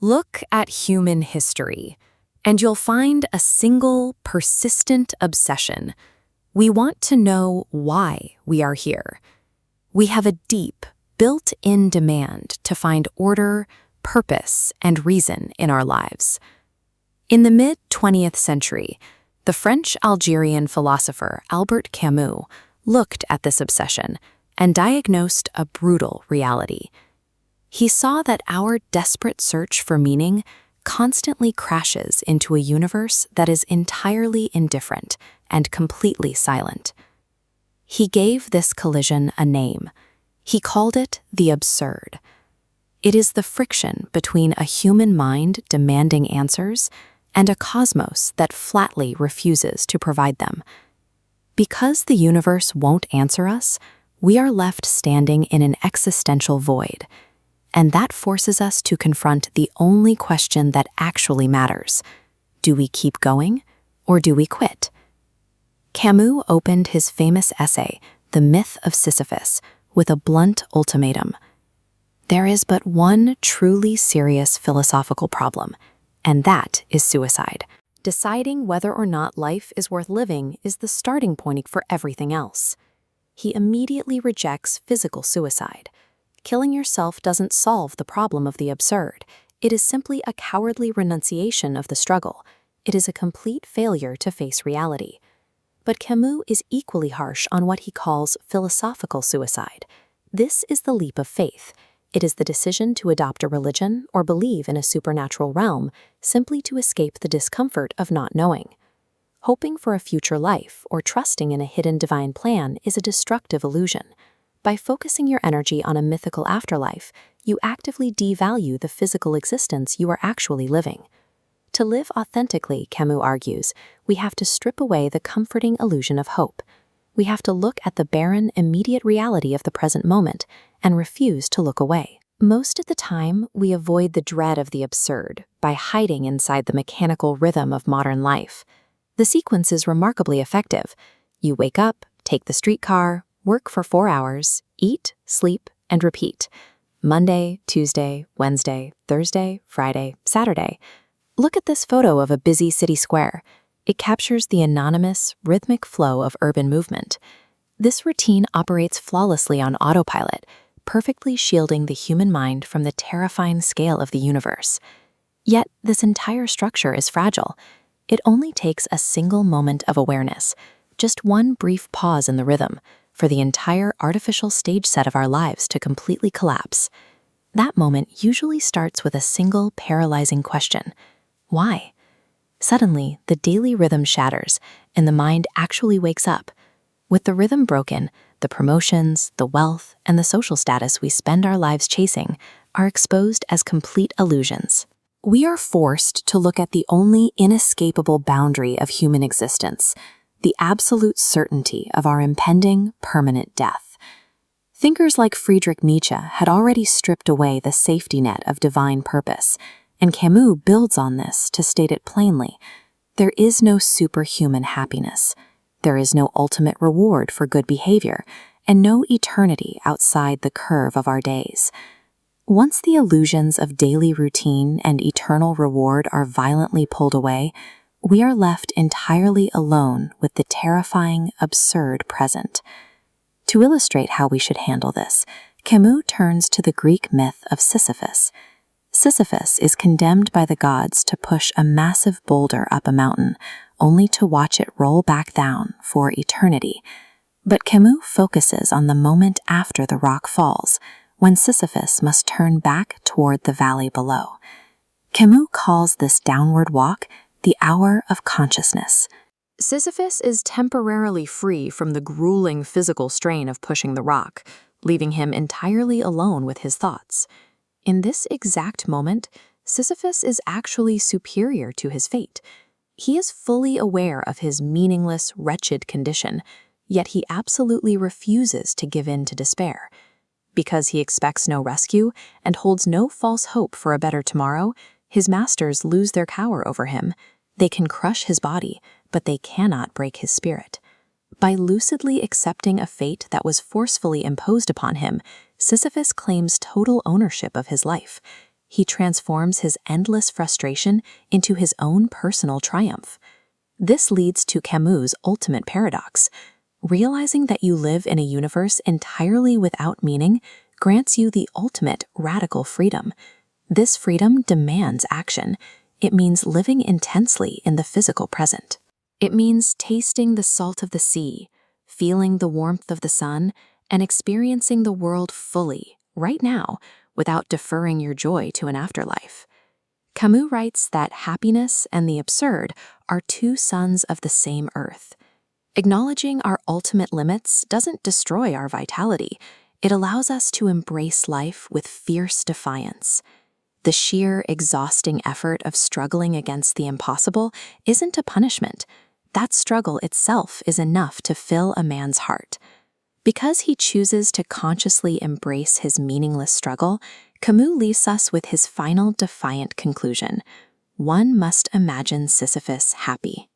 Look at human history, and you'll find a single, persistent obsession. We want to know why we are here. We have a deep, built-in demand to find order, purpose, and reason in our lives. In the mid-20th century, the French-Algerian philosopher Albert Camus looked at this obsession and diagnosed a brutal reality. He saw that our desperate search for meaning constantly crashes into a universe that is entirely indifferent and completely silent. He gave this collision a name. He called it the absurd. It is the friction between a human mind demanding answers and a cosmos that flatly refuses to provide them. Because the universe won't answer us, we are left standing in an existential void, and that forces us to confront the only question that actually matters. Do we keep going, or do we quit? Camus opened his famous essay, The Myth of Sisyphus, with a blunt ultimatum. There is but one truly serious philosophical problem, and that is suicide. Deciding whether or not life is worth living is the starting point for everything else. He immediately rejects physical suicide. Killing yourself doesn't solve the problem of the absurd. It is simply a cowardly renunciation of the struggle. It is a complete failure to face reality. But Camus is equally harsh on what he calls philosophical suicide. This is the leap of faith. It is the decision to adopt a religion or believe in a supernatural realm simply to escape the discomfort of not knowing. Hoping for a future life or trusting in a hidden divine plan is a destructive illusion. By focusing your energy on a mythical afterlife, you actively devalue the physical existence you are actually living. To live authentically, Camus argues, we have to strip away the comforting illusion of hope. We have to look at the barren, immediate reality of the present moment and refuse to look away. Most of the time, we avoid the dread of the absurd by hiding inside the mechanical rhythm of modern life. The sequence is remarkably effective. You wake up, take the streetcar, work for 4 hours, eat, sleep, and repeat. Monday, Tuesday, Wednesday, Thursday, Friday, Saturday. Look at this photo of a busy city square. It captures the anonymous, rhythmic flow of urban movement. This routine operates flawlessly on autopilot, perfectly shielding the human mind from the terrifying scale of the universe. Yet, this entire structure is fragile. It only takes a single moment of awareness, just one brief pause in the rhythm, for the entire artificial stage set of our lives to completely collapse. That moment usually starts with a single paralyzing question. Why? Suddenly, the daily rhythm shatters, and the mind actually wakes up. With the rhythm broken, the promotions, the wealth, and the social status we spend our lives chasing are exposed as complete illusions. We are forced to look at the only inescapable boundary of human existence, the absolute certainty of our impending, permanent death. Thinkers like Friedrich Nietzsche had already stripped away the safety net of divine purpose, and Camus builds on this to state it plainly. There is no superhuman happiness. There is no ultimate reward for good behavior, and no eternity outside the curve of our days. Once the illusions of daily routine and eternal reward are violently pulled away, we are left entirely alone with the terrifying, absurd present. To illustrate how we should handle this, Camus turns to the Greek myth of Sisyphus. Sisyphus is condemned by the gods to push a massive boulder up a mountain, only to watch it roll back down for eternity. But Camus focuses on the moment after the rock falls, when Sisyphus must turn back toward the valley below. Camus calls this downward walk the hour of consciousness. Sisyphus is temporarily free from the grueling physical strain of pushing the rock, leaving him entirely alone with his thoughts. In this exact moment, Sisyphus is actually superior to his fate. He is fully aware of his meaningless, wretched condition, yet he absolutely refuses to give in to despair. Because he expects no rescue and holds no false hope for a better tomorrow, his masters lose their power over him. They can crush his body, but they cannot break his spirit. By lucidly accepting a fate that was forcefully imposed upon him, Sisyphus claims total ownership of his life. He transforms his endless frustration into his own personal triumph. This leads to Camus' ultimate paradox. Realizing that you live in a universe entirely without meaning grants you the ultimate radical freedom. This freedom demands action. It means living intensely in the physical present. It means tasting the salt of the sea, feeling the warmth of the sun, and experiencing the world fully, right now, without deferring your joy to an afterlife. Camus writes that happiness and the absurd are two sons of the same earth. Acknowledging our ultimate limits doesn't destroy our vitality. It allows us to embrace life with fierce defiance. The sheer, exhausting effort of struggling against the impossible isn't a punishment. That struggle itself is enough to fill a man's heart. Because he chooses to consciously embrace his meaningless struggle, Camus leaves us with his final defiant conclusion: one must imagine Sisyphus happy.